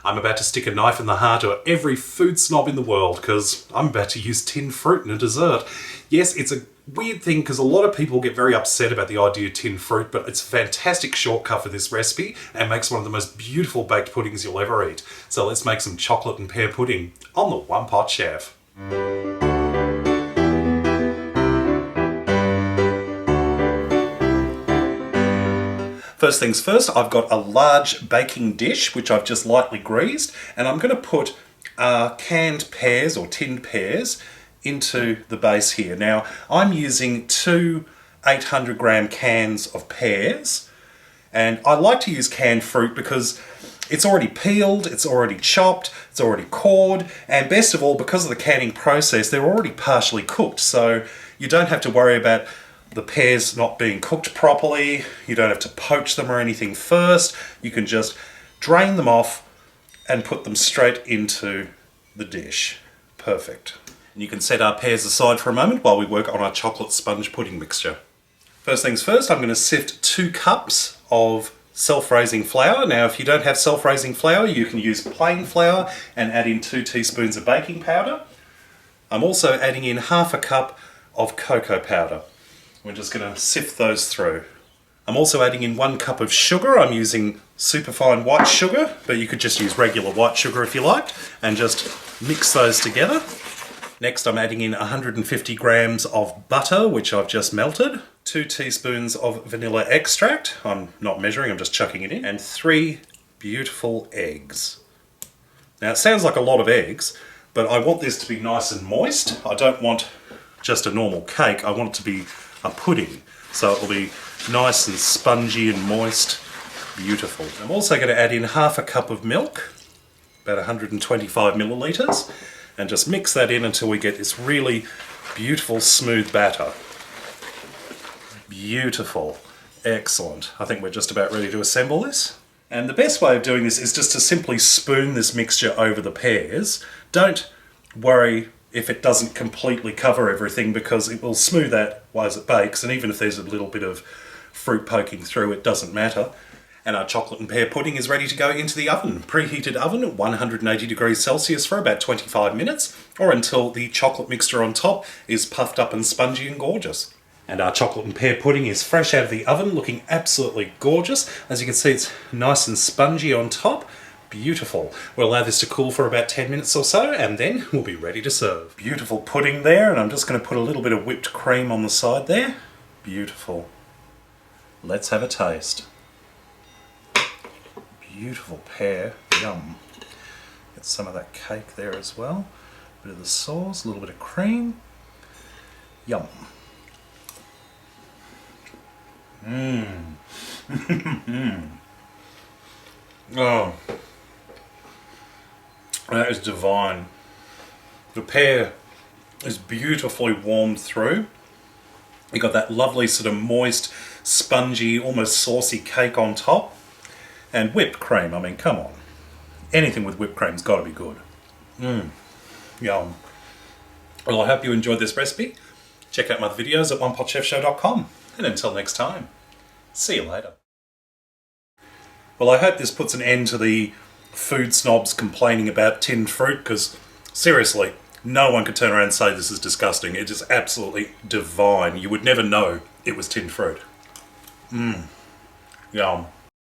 I'm about to stick a knife in the heart of every food snob in the world because I'm about to use tinned fruit in a dessert. Yes, it's a weird thing because a lot of people get very upset about the idea of tinned fruit, but it's a fantastic shortcut for this recipe and makes one of the most beautiful baked puddings you'll ever eat. So let's make some chocolate and pear pudding on the One Pot Chef. First things first, I've got a large baking dish which I've just lightly greased, and I'm going to put canned pears or tinned pears into the base here. Now, I'm using two 800 gram cans of pears, and I like to use canned fruit because it's already peeled, it's already chopped, it's already cored, and best of all, because of the canning process, they're already partially cooked, so you don't have to worry about the pears not being cooked properly. You don't have to poach them or anything first. You can just drain them off and put them straight into the dish. Perfect. And you can set our pears aside for a moment while we work on our chocolate sponge pudding mixture. First things first, I'm going to sift 2 cups of self-raising flour. Now, if you don't have self-raising flour, you can use plain flour and add in 2 teaspoons of baking powder. I'm also adding in half a cup of cocoa powder. We're just going to sift those through. I'm also adding in 1 cup of sugar. I'm using superfine white sugar, but you could just use regular white sugar if you like, and just mix those together. Next, I'm adding in 150 grams of butter, which I've just melted, 2 teaspoons of vanilla extract. I'm not measuring, I'm just chucking it in, and 3 beautiful eggs. Now, it sounds like a lot of eggs, but I want this to be nice and moist. I don't want just a normal cake. I want it to be a pudding, so it will be nice and spongy and moist. Beautiful. I'm also going to add in half a cup of milk, about 125 millilitres, and just mix that in until we get this really beautiful smooth batter. Beautiful. Excellent. I think we're just about ready to assemble this. And the best way of doing this is just to simply spoon this mixture over the pears. Don't worry if it doesn't completely cover everything, because it will smooth out as it bakes, and even if there's a little bit of fruit poking through, it doesn't matter. And our chocolate and pear pudding is ready to go into the oven. Preheated oven at 180 degrees Celsius for about 25 minutes, or until the chocolate mixture on top is puffed up and spongy and gorgeous. And our chocolate and pear pudding is fresh out of the oven, looking absolutely gorgeous. As you can see, it's nice and spongy on top. Beautiful. We'll allow this to cool for about 10 minutes or so, and then we'll be ready to serve. Beautiful pudding there, and I'm just going to put a little bit of whipped cream on the side there. Beautiful. Let's have a taste. Beautiful pear. Yum. Get some of that cake there as well. A bit of the sauce, a little bit of cream. Yum. Mmm. Oh. That is divine. The pear is beautifully warmed through. You got that lovely sort of moist, spongy, almost saucy cake on top. And whipped cream, I mean, come on. Anything with whipped cream's got to be good. Mmm. Yum. Well, I hope you enjoyed this recipe. Check out my videos at OnePotChefShow.com. And until next time, see you later. Well, I hope this puts an end to the food snobs complaining about tinned fruit, because seriously, no one could turn around and say this is disgusting. It is absolutely divine. You would never know it was tinned fruit. Mmm. Yum.